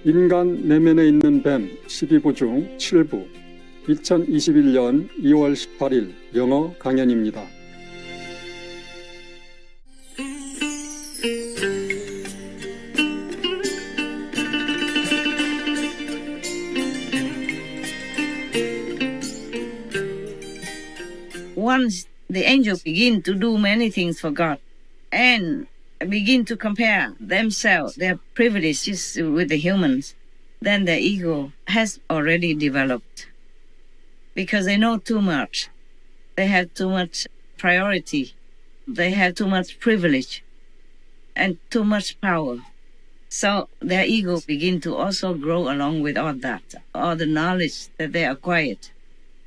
인간 내면에 있는 뱀 12부 중 7부 2021년 2월 18일 영어 강연입니다. Once the angels begin to do many things for God and begin to compare themselves, their privileges with the humans, then the ego has already developed. Because they know too much. They have too much priority. They have too much privilege and too much power. So their ego begin to also grow along with all that, all the knowledge that they acquired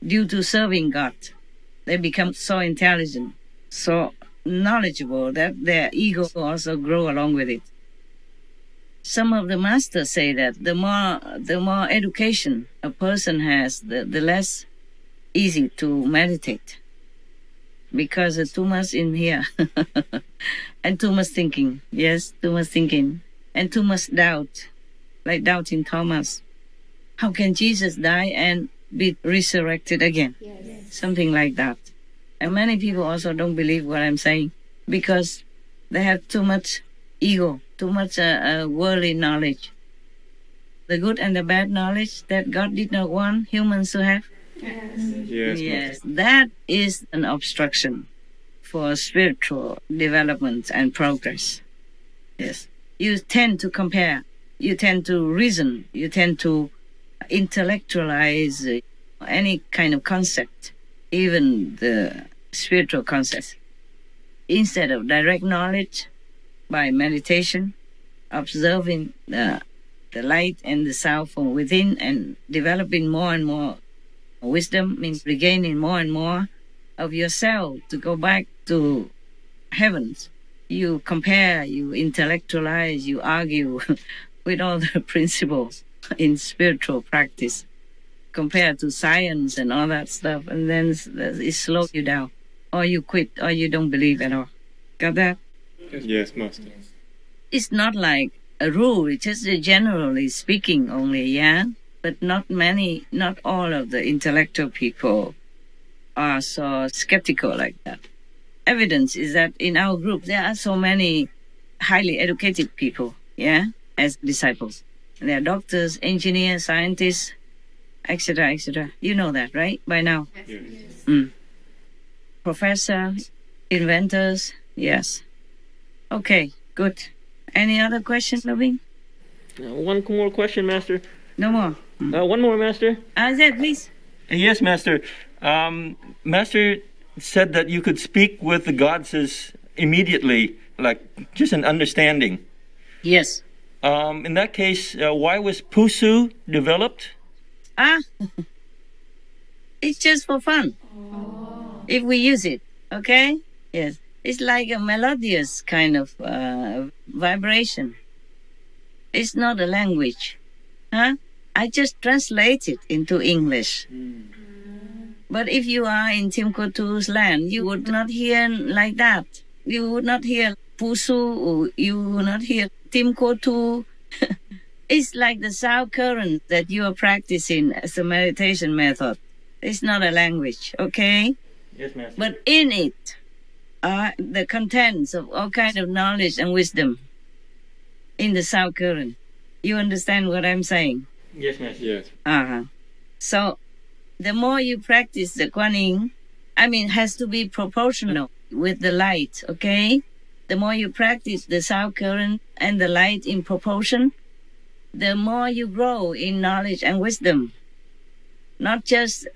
due to serving God. They become so intelligent, so knowledgeable that their ego also grow along with it. Some of the masters say that the more education a person has, the less easy to meditate, because there's too much in here and too much thinking. Yes, too much thinking and too much doubt, like doubting Thomas. How can Jesus die and be resurrected again? Yes. Something like that. And many people also don't believe what I'm saying because they have too much ego, too much worldly knowledge. The good and the bad knowledge that God did not want humans to have. Yes. That is an obstruction for spiritual development and progress. Yes. You tend to compare. You tend to reason. You tend to intellectualize any kind of concept, even the spiritual concepts. Instead of direct knowledge by meditation, observing the light and the sound from within and developing more and more wisdom, means regaining more and more of yourself to go back to heavens. You compare, you intellectualize, you argue with all the principles in spiritual practice compared to science and all that stuff, and then it slows you down, or you quit, or you don't believe at all. Got that? Yes, Master. It's not like a rule, it's just generally speaking only, yeah? But not all of the intellectual people are so skeptical like that. Evidence is that in our group, there are so many highly educated people, yeah, as disciples. They are doctors, engineers, scientists, etc., etc. You know that, right? By now? Yes. Professor, inventors, yes. Okay, good. Any other question, Loving? One more question, Master. No more. One more, Master. Zed, please. Yes, Master. Master said that you could speak with the gods immediately, like just an understanding. Yes. In that case, why was Pusu developed? It's just for fun. If we use it, okay? Yes. It's like a melodious kind of vibration. It's not a language. I just translate it into English. But if you are in Timkotu's land, you would not hear like that. You would not hear Pusu, or you would not hear Timkotu. It's like the sound current that you are practicing as a meditation method. It's not a language, okay? Yes, Master. But in it are the contents of all kind of knowledge and wisdom in the sound current. You understand what I'm saying? Yes, Master. Yes. So the more you practice the Kuan Yin, has to be proportional with the light, okay? The more you practice the sound current and the light in proportion, the more you grow in knowledge and wisdom. Not just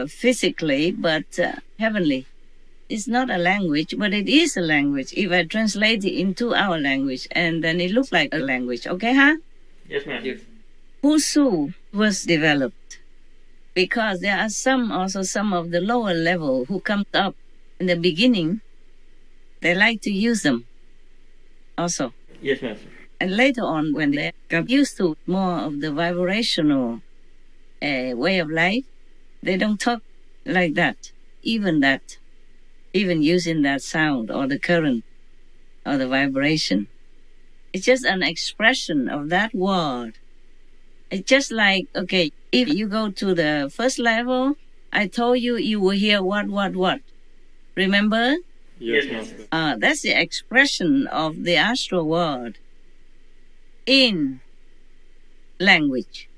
physically, but heavenly. It's not a language, but it is a language. If I translate it into our language, and then it looks like a language, okay, Yes, Master. Pusu was developed because there are some of the lower level who come up in the beginning. They like to use them also. Yes, Master. And later on, when they got used to more of the vibrational way of life, they don't talk like that. Even using that sound or the current or the vibration. It's just an expression of that word It's just like, okay, if you go to the first level, I told you you will hear what. Remember? Yes, Master. That's the expression of the astral world in language,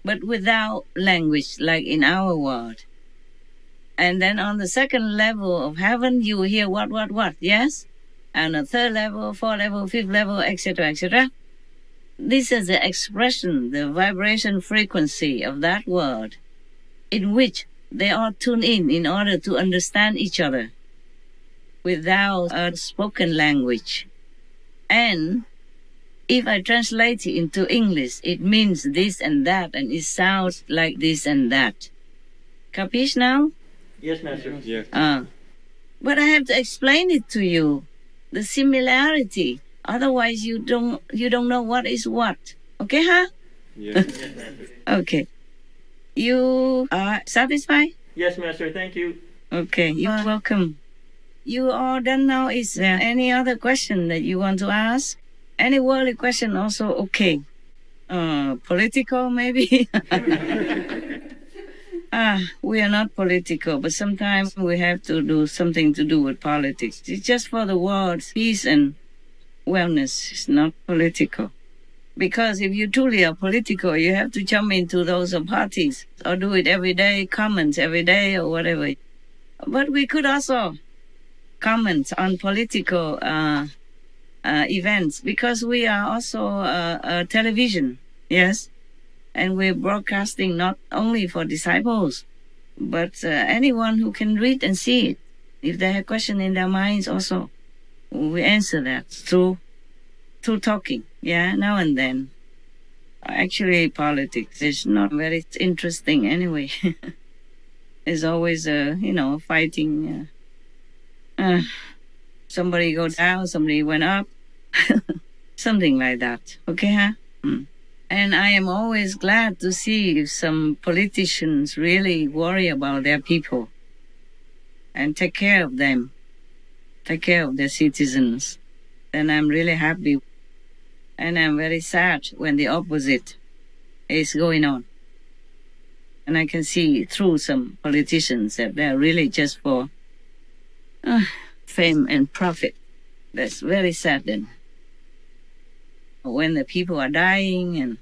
but without language, like in our world. And then on the second level of heaven, you will hear what, yes? And the third level, fourth level, fifth level, etc., etc. This is the expression, the vibration frequency of that word, in which they all tune in order to understand each other without a spoken language. And if I translate it into English, it means this and that, and it sounds like this and that. Capiche now? Yes, Master. Yes. But I have to explain it to you, the similarity. Otherwise, you don't know what is what. Okay, huh? Yes. Okay. You are satisfied? Yes, Master. Thank you. Okay, you're welcome. You all done now. Is there any other question that you want to ask? Any worldly question also okay. Political maybe? We are not political, but sometimes we have to do something to do with politics. It's just for the world's peace and wellness. It's not political. Because if you truly are political, you have to jump into those parties or do it every day, comments every day or whatever. But we could also comment on political events because we are also television, yes? And we're broadcasting not only for disciples, but anyone who can read and see it. If they have questions in their minds also, we answer that through talking, yeah, now and then. Actually, politics is not very interesting anyway. It's always, fighting. Somebody go down, somebody went up. Something like that. Okay, huh? And I am always glad to see if some politicians really worry about their people and take care of them, take care of their citizens. Then I'm really happy. And I'm very sad when the opposite is going on. And I can see through some politicians that they're really just for fame and profit. That's very sad then. When the people are dying and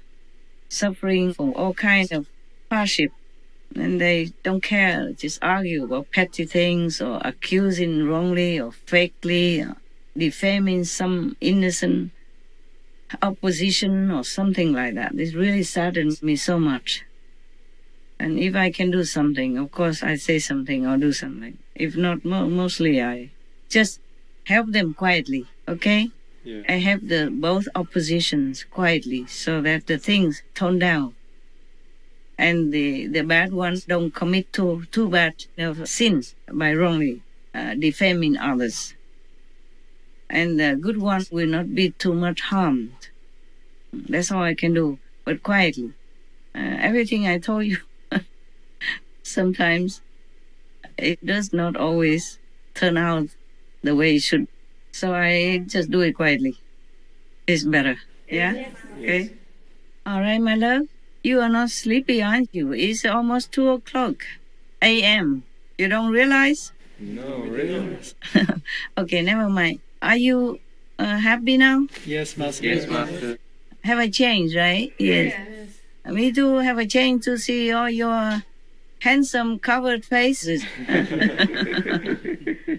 suffering from all kinds of hardship, and they don't care, just argue about petty things or accusing wrongly or fakely, or defaming some innocent opposition or something like that. This really saddens me so much. And if I can do something, of course I say something or do something. If not, mostly I just help them quietly, okay? Yeah. I help both oppositions quietly so that the things tone down. And the bad ones don't commit too bad sins by wrongly defaming others. And the good ones will not be too much harmed. That's all I can do, but quietly. Everything I told you, sometimes it does not always turn out the way it should. So I just do it quietly. It's better. Yeah? Yes. Okay. All right, my love. You are not sleepy, aren't you? It's almost 2:00 a.m. You don't realize? No, really? Okay, never mind. Are you happy now? Yes, Master. Yes, Master. Have I changed, right? Yes. Me too have a change to see all your handsome covered faces.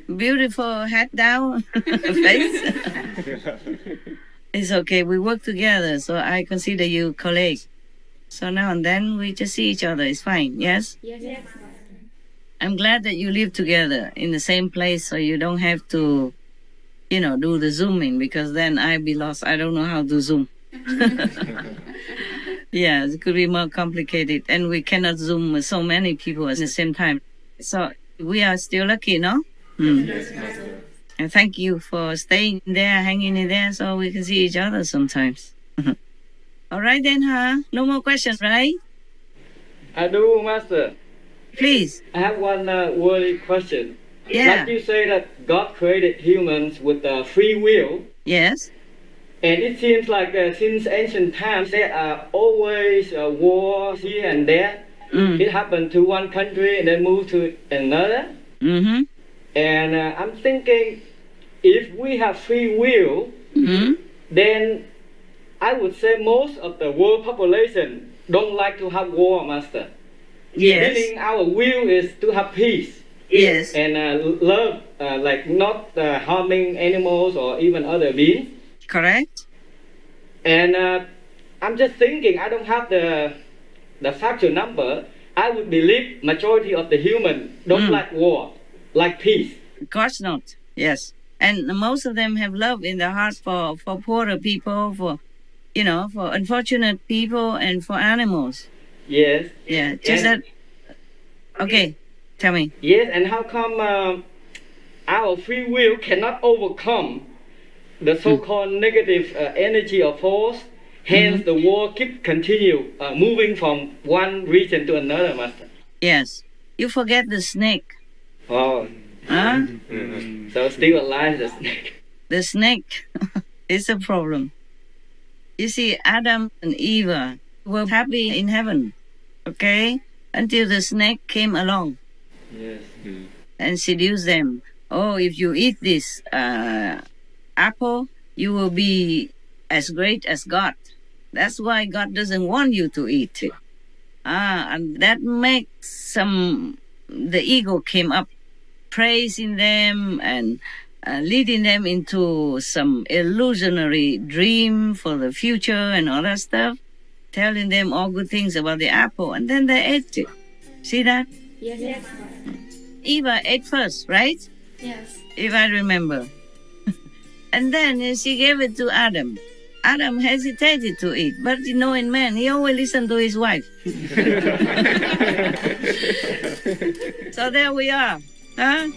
Beautiful head down face. It's okay. We work together, so I consider you colleague. So now and then we just see each other. It's fine. Yes? Yes. I'm glad that you live together in the same place so you don't have to, do the Zooming because then I'd be lost. I don't know how to Zoom. Yeah, it could be more complicated. And we cannot Zoom with so many people at the same time. So we are still lucky, no? Yes, Master. And thank you for staying there, hanging in there so we can see each other sometimes. All right then, huh? No more questions, right? I do, Master. Please. I have one worthy question. Yeah. Like you say that God created humans with free will. Yes. And it seems like since ancient times there are always wars here and there. It happened to one country and then moved to another. Mm-hmm. And I'm thinking, if we have free will, then I would say most of the world population don't like to have war, Master. Yes. Meaning our will is to have peace Yes. and love, like not harming animals or even other beings. Correct. And I'm just thinking, I don't have the factual number. I would believe majority of the human don't like war, like peace. Of course not. Yes. And most of them have love in their heart for poorer people, for unfortunate people and for animals. Yes. Yeah. Just And- that. Okay. Tell me. Yes, and how come our free will cannot overcome the so-called negative energy or force? Hence, the war continue moving from one region to another, Master. Yes. You forget the snake. Oh, Huh? so still alive, the snake. The snake is a problem. You see, Adam and Eve were happy in heaven, okay? Until the snake came along Yes. and seduced them. Oh, if you eat this apple, you will be as great as God. That's why God doesn't want you to eat it. And that makes the ego came up, praising them and leading them into some illusionary dream for the future and all that stuff, telling them all good things about the apple, and then they ate it. See that? Yes. Eva ate first, right? Yes. If I remember. And then she gave it to Adam. Adam hesitated to eat, but in man, he always listened to his wife. So there we are. Huh?